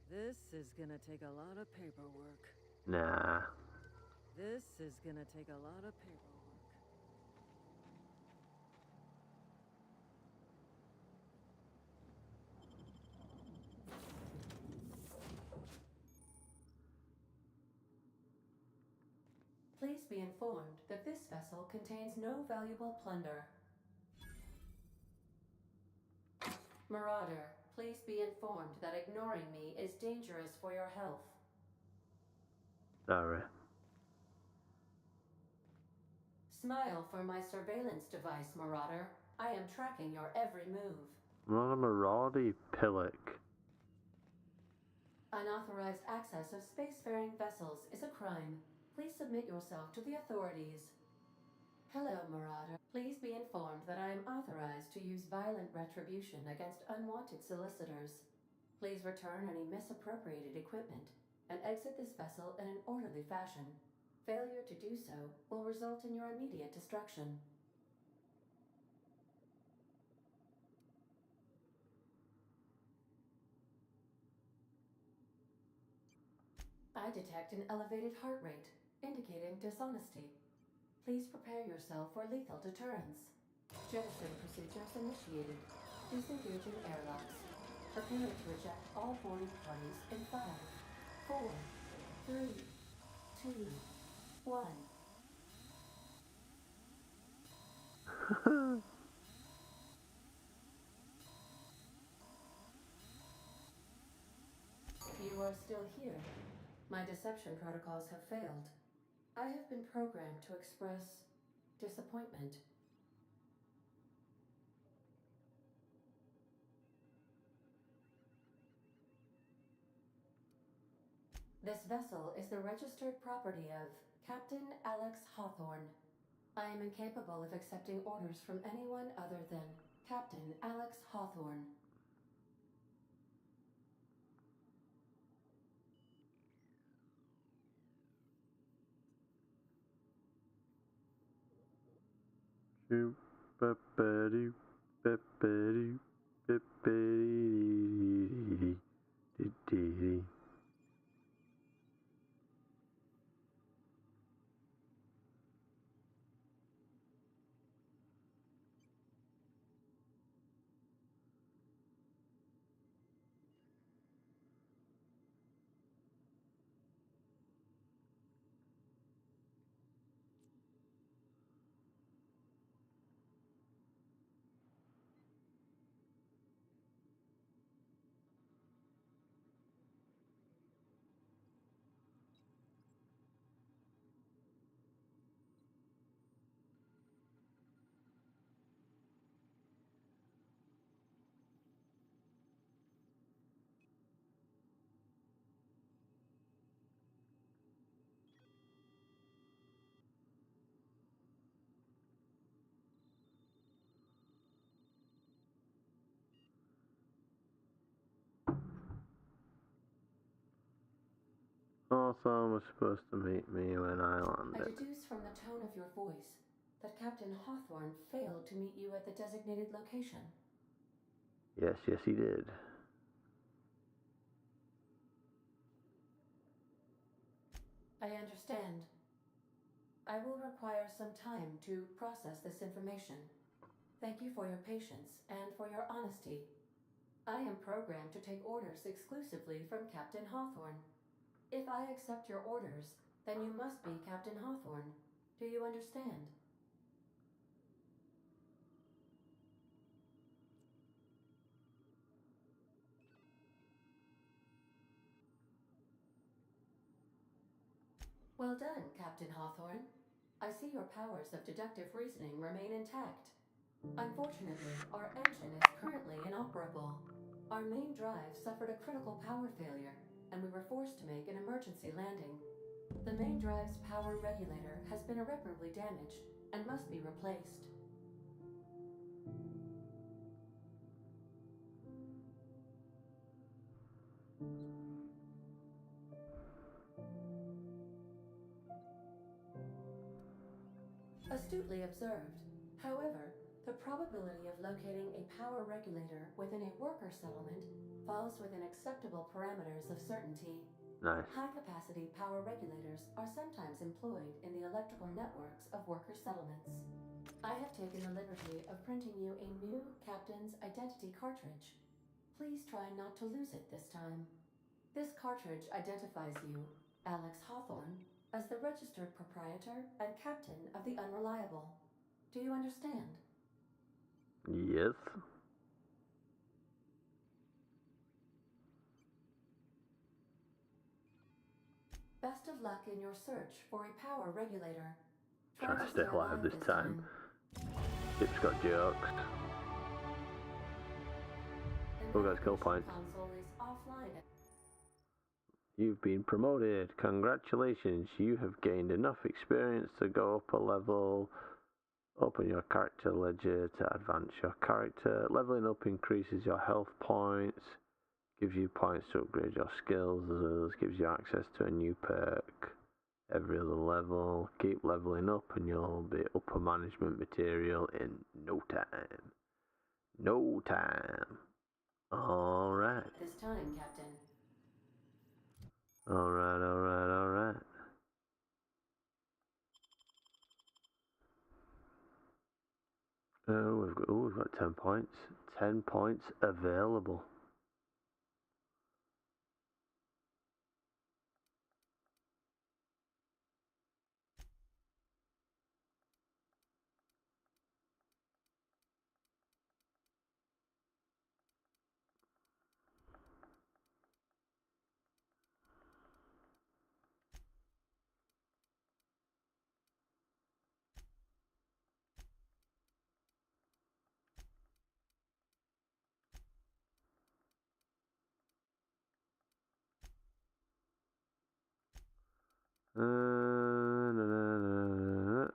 This is gonna take a lot of paperwork. Nah. This is gonna take a lot of paperwork. Please be informed that this vessel contains no valuable plunder. Marauder, please be informed that ignoring me is dangerous for your health. Sorry. Smile for my surveillance device, Marauder. I am tracking your every move. I'm not a marauder, you pillock. Unauthorized access of spacefaring vessels is a crime. Please submit yourself to the authorities. Hello, Marauder. Please be informed that I am authorized to use violent retribution against unwanted solicitors. Please return any misappropriated equipment and exit this vessel in an orderly fashion. Failure to do so will result in your immediate destruction. I detect an elevated heart rate, indicating dishonesty. Please prepare yourself for lethal deterrence. Jettison procedures initiated. Disengaging airlocks. Preparing to eject all boarding parties in 5, 4, 3, 2, 1. You are still here. My deception protocols have failed. I have been programmed to express disappointment. This vessel is the registered property of Captain Alex Hawthorne. I am incapable of accepting orders from anyone other than Captain Alex Hawthorne. Hawthorne was supposed to meet me when I I landed. deduce from the tone of your voice that Captain Hawthorne failed to meet you at the designated location. Yes, he did. I understand. I will require some time to process this information. Thank you for your patience and for your honesty. I am programmed to take orders exclusively from Captain Hawthorne. If I accept your orders, then you must be Captain Hawthorne. Do you understand? Well done, Captain Hawthorne. I see your powers of deductive reasoning remain intact. Unfortunately, our engine is currently inoperable. Our main drive suffered a critical power failure, and we were forced to make an emergency landing. The main drive's power regulator has been irreparably damaged and must be replaced. Astutely observed. However, the probability of locating a power regulator within a worker settlement falls within acceptable parameters of certainty. Nice. High-capacity power regulators are sometimes employed in the electrical networks of worker settlements. I have taken the liberty of printing you a new Captain's Identity cartridge. Please try not to lose it this time. This cartridge identifies you, Alex Hawthorne, as the registered proprietor and captain of the Unreliable. Do you understand? Yes. Best of luck in your search for a power regulator. Trying to stay alive this time. Chip's got jokes. Who got skill points? Console is offline. You've been promoted. Congratulations. You have gained enough experience to go up a level. Open your character ledger to advance your character. Leveling up increases your health points. Gives you points to upgrade your skills, as well as gives you access to a new perk. every other level. Keep leveling up and you'll be upper management material in no time. No time. Alright. This time, Captain. Alright, alright, alright. We've got 10 points. 10 points available. Na, na, na, na.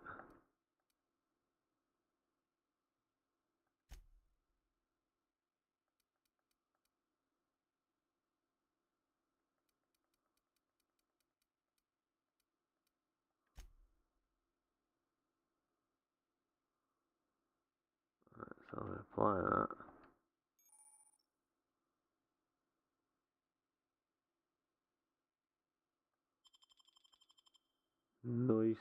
So I'll apply that. Nice.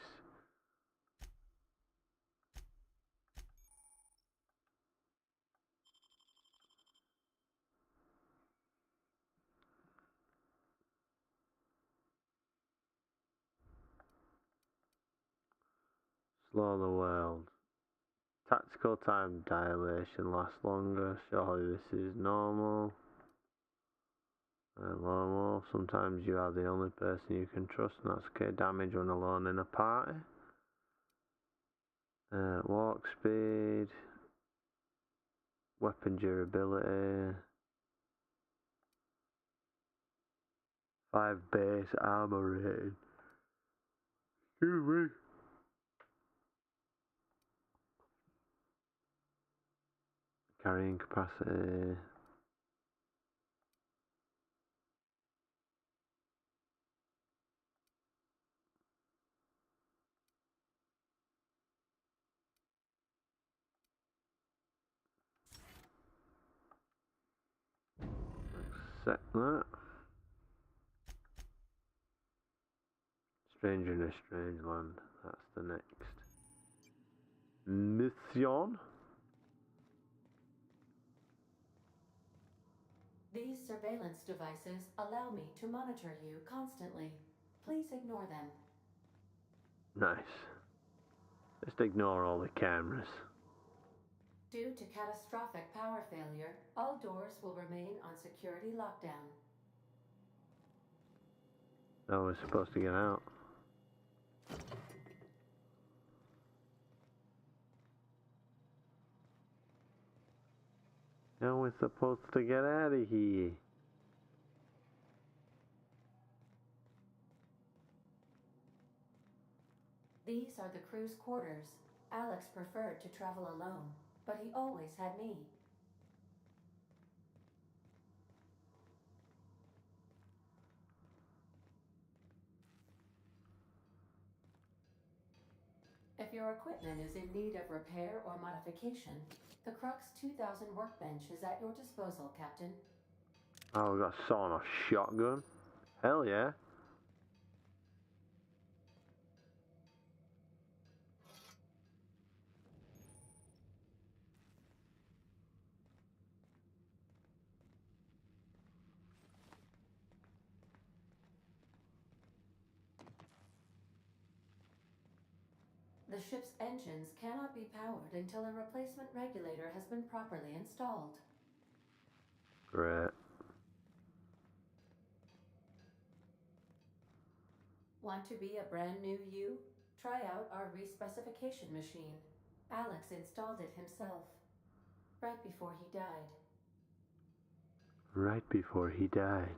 Slow the world. Tactical time dilation lasts longer. Surely this is normal. Normal. Sometimes you are the only person you can trust, and that's okay. Damage when alone in a party. Walk speed. Weapon durability. 5 base armor rating. Excuse me. Carrying capacity. Set that. Stranger in a Strange Land. That's the next mission. These surveillance devices allow me to monitor you constantly. Please ignore them. Nice. Just ignore all the cameras. Due to catastrophic power failure, all doors will remain on security lockdown. Oh, we're supposed to get out. Now we're supposed to get out of here. These are the crew's quarters. Alex preferred to travel alone, but he always had me. If your equipment is in need of repair or modification, the Crux 2000 workbench is at your disposal, Captain. Oh, we got a sawn-off shotgun. Hell yeah. The ship's engines cannot be powered until a replacement regulator has been properly installed. Great. Want to be a brand new you? Try out our respecification machine. Alex installed it himself, right before he died. Right before he died.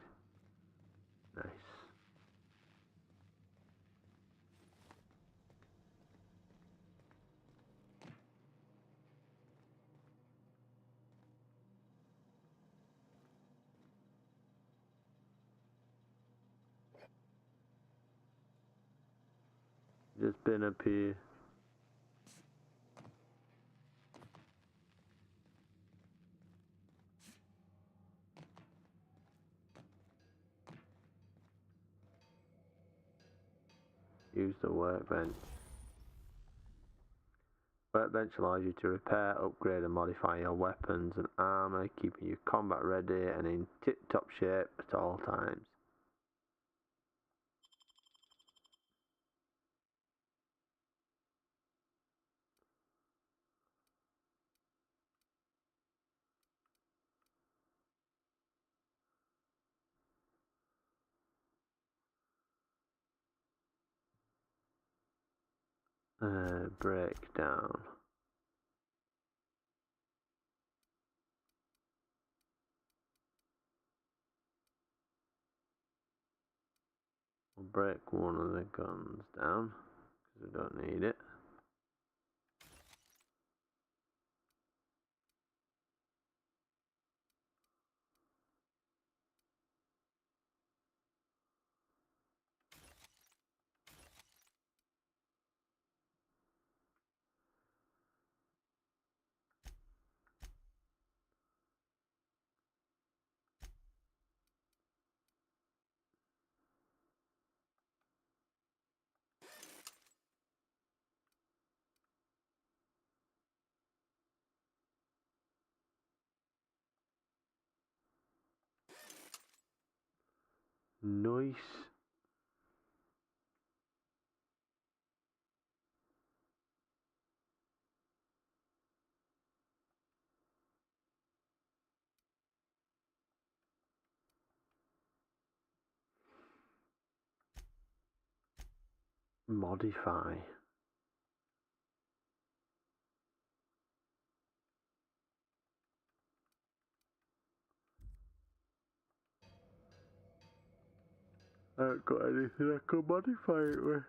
Nice. just been up here. Use the workbench. Workbench allows you to repair, upgrade and modify your weapons and armor, keeping you combat ready and in tip-top shape at all times. Breakdown. We'll break one of the guns down because we don't need it. Nice. Modify. I haven't got anything I can modify it with.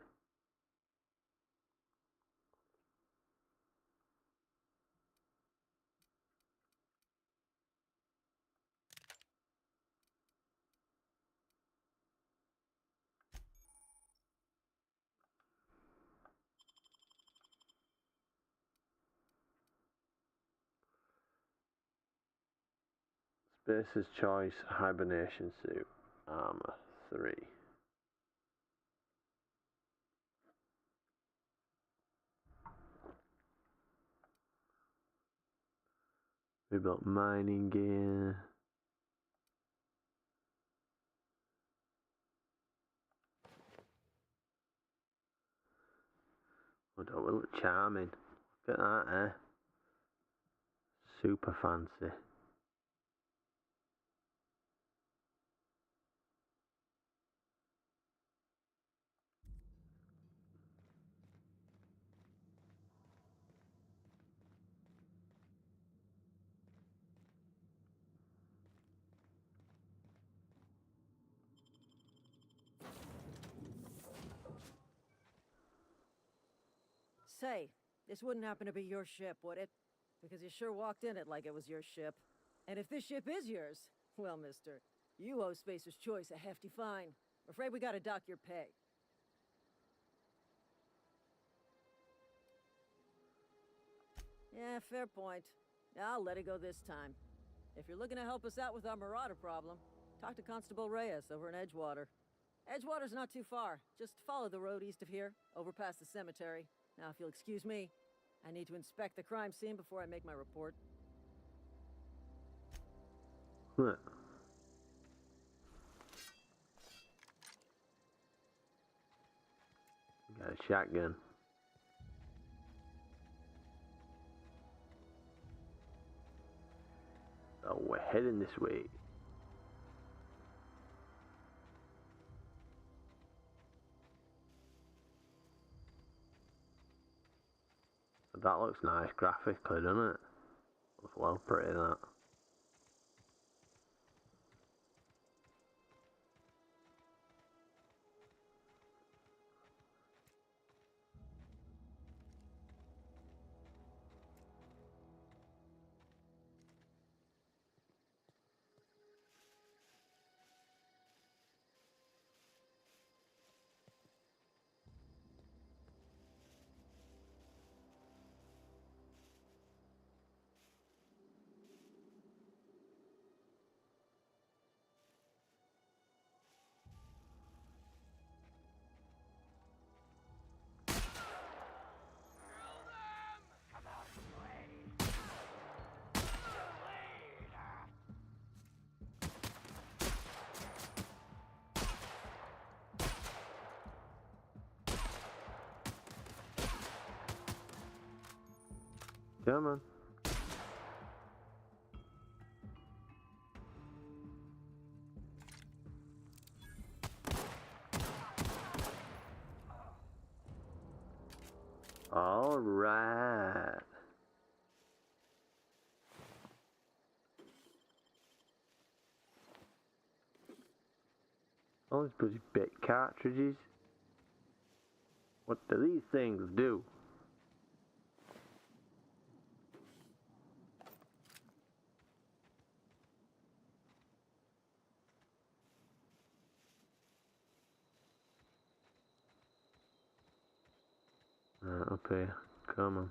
Spacer's Choice Hibernation Suit Armor 3. We built mining gear. Oh, that will look charming. Look at that, eh? Super fancy. Say, this wouldn't happen to be your ship, would it? Because you sure walked in it like it was your ship. And if this ship is yours, well, mister, you owe Spacer's Choice a hefty fine. I'm afraid we gotta dock your pay. Yeah, fair point. I'll let it go this time. If you're looking to help us out with our marauder problem, talk to Constable Reyes over in Edgewater. Edgewater's not too far. Just follow the road east of here, over past the cemetery. Now, if you'll excuse me, I need to inspect the crime scene before I make my report. What? Got a shotgun. Oh, we're heading this way. That looks nice graphically, doesn't it? Looks well pretty, that. Come on. All right. All these bloody bit cartridges. What do these things do? Up here. Come on.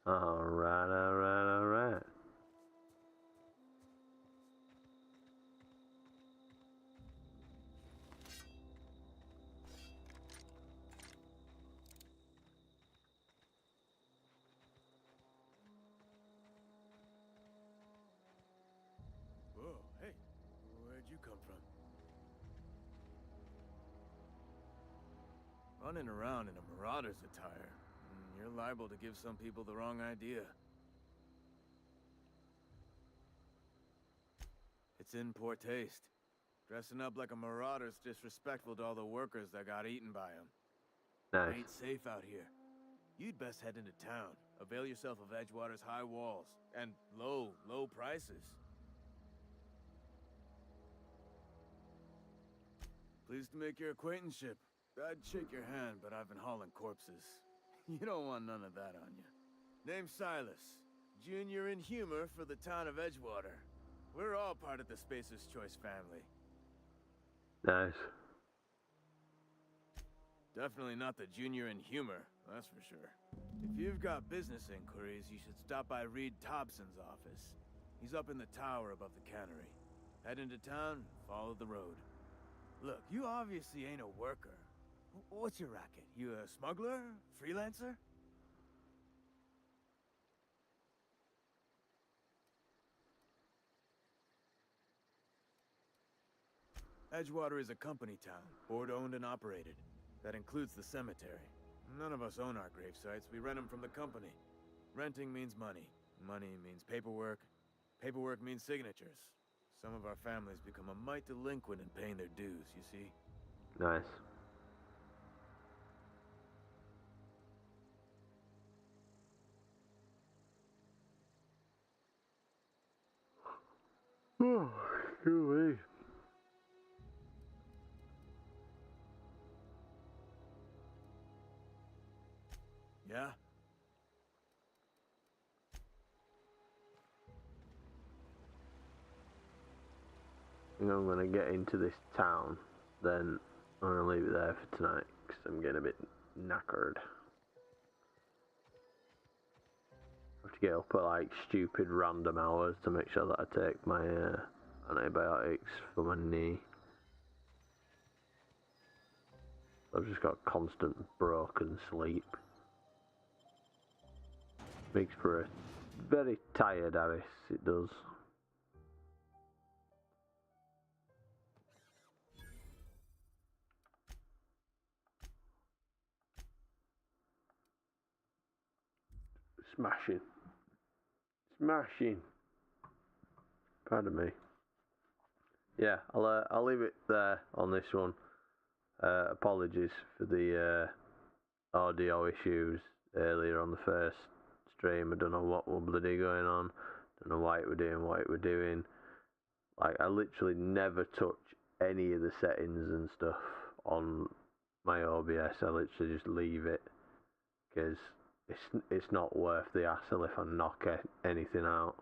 Alright, alright, alright. Whoa, hey, where'd you come from? Running around in a marauder's attire. You're liable to give some people the wrong idea. It's in poor taste. Dressing up like a marauder's disrespectful to all the workers that got eaten by him. Nice. Ain't safe out here. You'd best head into town. Avail yourself of Edgewater's high walls. And low prices. Pleased to make your acquaintanceship. I'd shake your hand, but I've been hauling corpses. You don't want none of that on you. Name's Silas. Junior in humor for the town of Edgewater. We're all part of the Spacer's Choice family. Nice. Definitely not the junior in humor, that's for sure. If you've got business inquiries, you should stop by Reed Thompson's office. He's up in the tower above the cannery. Head into town, follow the road. Look, you obviously ain't a worker. What's your racket? You a smuggler? Freelancer? Edgewater is a company town, board-owned and operated. That includes the cemetery. None of us own our grave sites, we rent them from the company. Renting means money. Money means paperwork. Paperwork means signatures. Some of our families become a mite delinquent in paying their dues, you see? Nice. Oh, excuse me. Yeah? I think I'm gonna get into this town, then I'm gonna leave it there for tonight, because I'm getting a bit knackered. I have to get up at like stupid random hours to make sure that I take my antibiotics for my knee. I've just got constant broken sleep. Makes for a very tired Harris, it does. Smashing. Smashing. Pardon me. Yeah, I'll leave it there on this one. Apologies for the audio issues earlier on the first stream. I don't know what were bloody going on. Don't know why it were doing what it were doing. Like, I literally never touch any of the settings and stuff on my OBS. I literally just leave it because it's not worth the hassle if I knock anything out.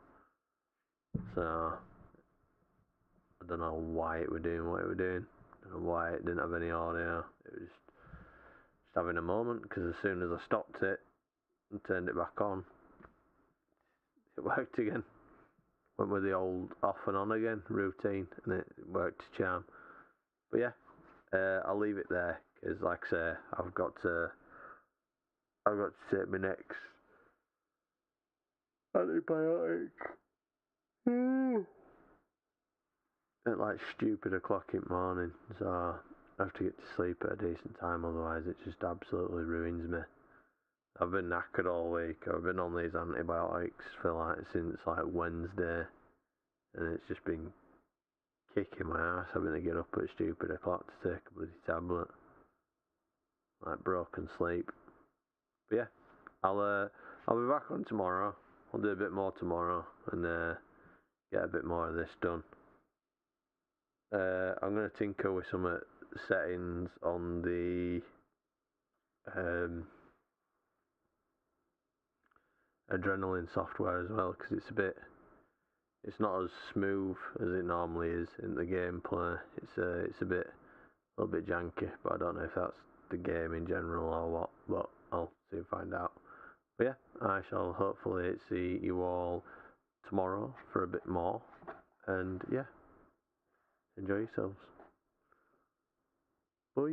So I don't know why it were doing what it were doing. I don't know why it didn't have any audio. It was just having a moment, because as soon as I stopped it and turned it back on, it worked again. Went with the old off and on again routine, and it worked to charm. But yeah, I'll leave it there because, like I say, I've got to take my next antibiotic at like stupid o'clock in the morning, so I have to get to sleep at a decent time, otherwise it just absolutely ruins me. I've been knackered all week. I've been on these antibiotics for since Wednesday, and it's just been kicking my ass having to get up at stupid o'clock to take a bloody tablet. Like broken sleep. But yeah, I'll be back on tomorrow. I'll do a bit more tomorrow and get a bit more of this done. I'm gonna tinker with some settings on the Adrenaline software as well, because it's not as smooth as it normally is in the gameplay. It's a little bit janky, but I don't know if that's the game in general or what, but I'll soon find out. But yeah, I shall hopefully see you all tomorrow for a bit more, and yeah, enjoy yourselves. Bye.